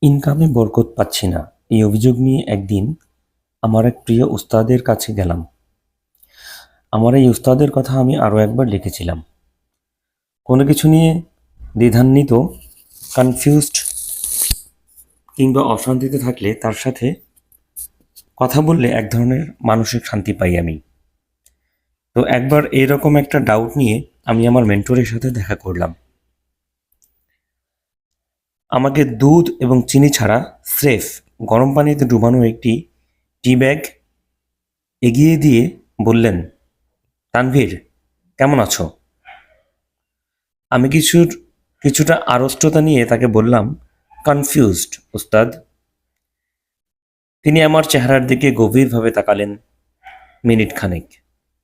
ইনকামে বরকত পাচ্ছি না, এই অভিযোগ নিয়ে একদিন আমার এক প্রিয় উস্তাদের কাছে গেলাম। আমার এই উস্তাদের কথা আমি আরও একবার লিখেছিলাম। কোনো কিছু নিয়ে দ্বিধান্বিত, কনফিউজড কিংবা অশান্তিতে থাকলে তার সাথে কথা বললে এক ধরনের মানসিক শান্তি পাই আমি। তো একবার এইরকম একটা ডাউট নিয়ে আমি আমার মেন্টরের সাথে দেখা করলাম। আমাকে দুধ এবং চিনি ছাড়া স্রেফ গরম পানিতে ডুবানো একটি টি ব্যাগ এগিয়ে দিয়ে বললেন, তানভীর, কেমন আছো? আমি কিছুটা আড়ষ্টতা নিয়ে তাকে বললাম, কনফিউজড উস্তাদ। তিনি আমার চেহারার দিকে গভীরভাবে তাকালেন মিনিট খানেক।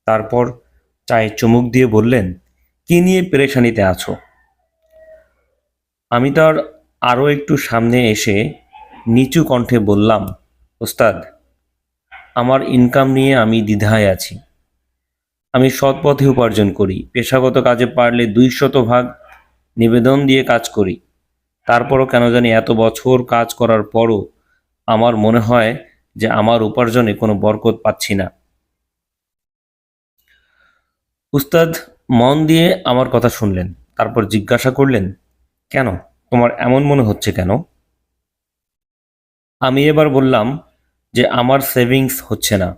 তারপর চায়ে চুমুক দিয়ে বললেন, কি নিয়ে পেরেশানিতে আছো? আমি তার আরও একটু সামনে এসে নিচু কণ্ঠে বললাম, ওস্তাদ, আমার ইনকাম নিয়ে আমি দ্বিধায় আছি। আমি সৎ পথে উপার্জন করি, পেশাগত কাজে পারলে 200 ভাগ নিবেদন দিয়ে কাজ করি। তারপরও কেন জানি এত বছর কাজ করার পরও আমার মনে হয় যে আমার উপার্জনে কোনো বরকত পাচ্ছি না। উস্তাদ মন দিয়ে আমার কথা শুনলেন, তারপর জিজ্ঞাসা করলেন, কেন, তোমার এমন মনে হচ্ছে কেন? আমি এবার বললাম যে আমার সেভিংস হচ্ছে না।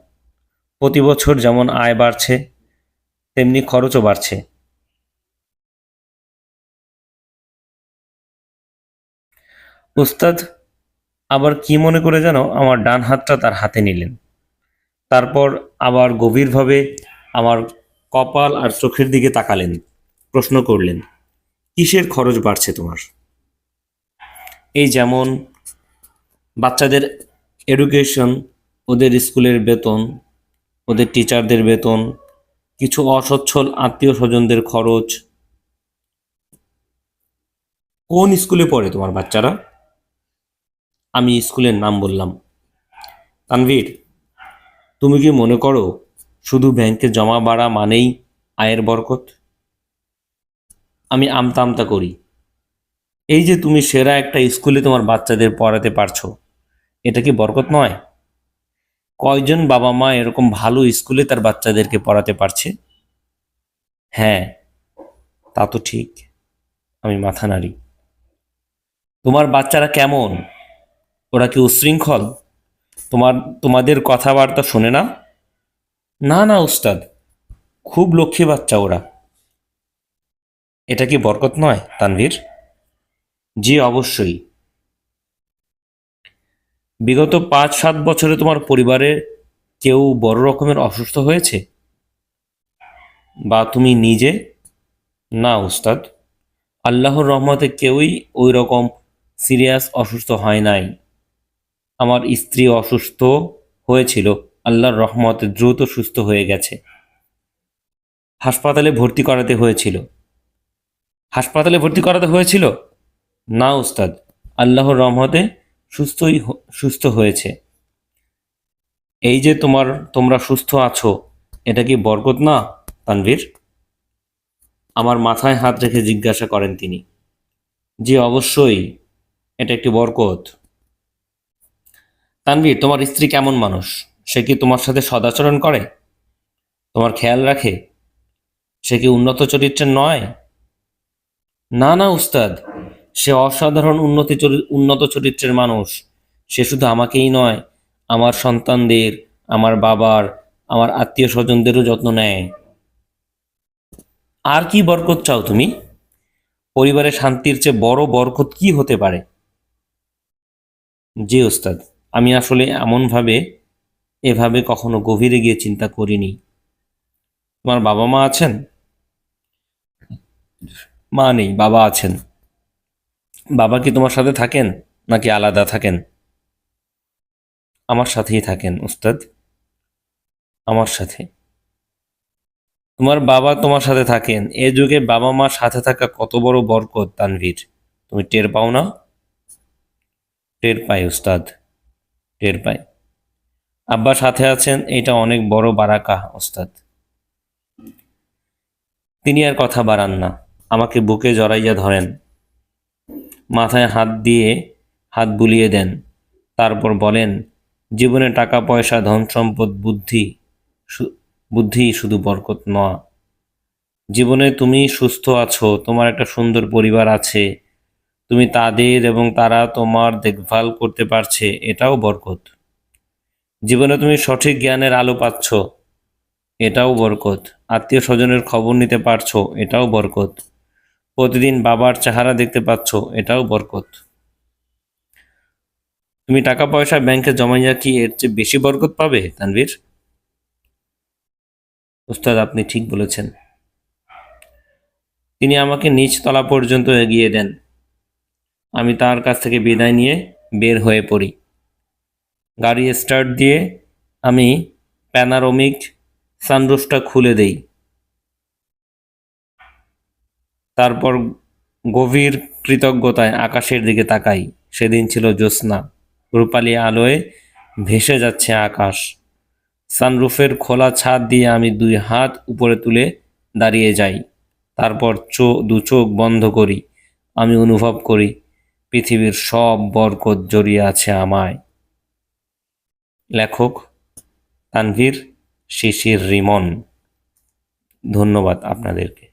প্রতি বছর যেমন আয় বাড়ছে তেমনি খরচও বাড়ছে। উস্তাদ আবার কি মনে করে যেন আমার ডান হাতটা তার হাতে নিলেন। তারপর আবার গভীরভাবে আমার কপাল আর চোখের দিকে তাকালেন, প্রশ্ন করলেন, কিসের খরচ বাড়ছে তোমার? এই যেমন বাচ্চাদের এডুকেশন, ওদের স্কুলের বেতন, ওদের টিচারদের বেতন, কিছু অসচ্ছল আত্মীয় স্বজনদের খরচ। কোন স্কুলে পড়ে তোমার বাচ্চারা? আমি স্কুলের নাম বললাম। তানভীর, তুমি কি মনে করো শুধু ব্যাংকে জমা বাড়া মানেই আয়ের বরকত? আমি আমতা আমতা করি। এই যে তুমি সেরা একটা স্কুলে তোমার বাচ্চাদের পড়াতে পারছো, এটা কি বরকত নয়? কয়জন বাবা মা এরকম ভালো স্কুলে তার বাচ্চাদেরকে পড়াতে পারছে? হ্যাঁ, তা তো ঠিক। আমি মাথা নাড়ি। তোমার বাচ্চারা কেমন? ওরা কি উচ্ছৃঙ্খল? তোমাদের কথাবার্তা শোনে না? না না উস্তাদ, খুব লক্ষ্মী বাচ্চা ওরা। এটা কি বরকত নয় তানভীর? জি অবশ্যই। বিগত 5-7 বছরে তোমার পরিবারে কেউ বড় রকমের অসুস্থ হয়েছে? বা তুমি নিজে? না উস্তাদ, আল্লাহর রহমতে কেউই ওই রকম সিরিয়াস অসুস্থ হয় নাই। আমার স্ত্রী অসুস্থ হয়েছিল, আল্লাহর রহমতে দ্রুত সুস্থ হয়ে গেছে। হাসপাতালে ভর্তি করাতে হয়েছিল। হাসপাতালে ভর্তি করাতে হয়েছিল? না উস্তাদ, আল্লাহর রহমতে সুস্থ হয়েছে। এই যে তোমরা সুস্থ আছো, এটা কি বরকত না তানভীর? আমার মাথায় হাত রেখে জিজ্ঞাসা করেন তিনি। জি অবশ্যই, এটা একটি বরকত। তানভীর, তোমার স্ত্রী কেমন মানুষ? সে কি তোমার সাথে সদাচরণ করে? তোমার খেয়াল রাখে? সে কি উন্নত চরিত্রের নয়? না না উস্তাদ, সে অসাধারণ উন্নত চরিত্রের মানুষ। সে শুধু আমাকেই নয়, আমার সন্তানদের, আমার বাবার, আমার আত্মীয় স্বজনদেরও যত্ন নেয়। আর কি বরকত চাও তুমি? পরিবারের শান্তির চেয়ে বড় বরকত কি হতে পারে? জি ওস্তাদ, আমি আসলে এভাবে কখনো গভীরে গিয়ে চিন্তা করিনি। তোমার বাবা মা আছেন? মা নেই, বাবা আছেন। বাবা কি তোমার সাথে থাকেন নাকি আলাদা থাকেন? আমার সাথেই থাকেন উস্তাদ, আমার সাথে। তোমার বাবা তোমার সাথে থাকেন, এ যুগে বাবা মা সাথে থাকা কত বড় বরকত তানভীর, তুমি টের পাও না? টের পাই উস্তাদ, টের পাই। আব্বা সাথে আছেন, এটা অনেক বড় বারাকা ওস্তাদ। তিনি আর কথা বাড়ান না, আমাকে বুকে জড়াইয়া ধরেন, মাথায় হাত দিয়ে হাত বুলিয়ে দেন। তারপর বলেন, জীবনে টাকা পয়সা ধন সম্পদ বুদ্ধি শুধু বরকত নয়। জীবনে তুমি সুস্থ আছো, তোমার একটা সুন্দর পরিবার আছে, তুমি তাদের এবং তারা তোমার দেখভাল করতে পারছে, এটাও বরকত। জীবনে তুমি সঠিক জ্ঞানের আলো পাচ্ছ, এটাও বরকত। আত্মীয় স্বজনের খবর নিতে পারছো, এটাও বরকত। প্রতিদিন বাবার চেহারা দেখতে পাচ্ছ, এটাও বরকত। তুমি টাকা পয়সা ব্যাংকে জমাইয়া কি এর চেয়ে বেশি বরকত পাবে তানভীর? উস্তাদ, আপনি ঠিক বলেছেন। তিনি আমাকে নিচ তলা পর্যন্ত এগিয়ে দেন। আমি তার কাছ থেকে বিদায় নিয়ে বের হয়ে পড়ি। গাড়ি স্টার্ট দিয়ে আমি প্যানারোমিক সানরুফটা খুলে দেই। তারপর গভীর কৃতজ্ঞতায় আকাশের দিকে তাকাই। সেদিন ছিল জ্যোৎস্না, রূপালি আলোয় ভেসে যাচ্ছে আকাশ। সানরুফের খোলা ছাদ দিয়ে আমি 2 হাত উপরে তুলে দাঁড়িয়ে যাই। তারপর দু চোখ বন্ধ করি। আমি অনুভব করি পৃথিবীর সব বরকত জড়িয়ে আছে আমায়। লেখক তানভীর শিশির রিমন। ধন্যবাদ আপনাদেরকে।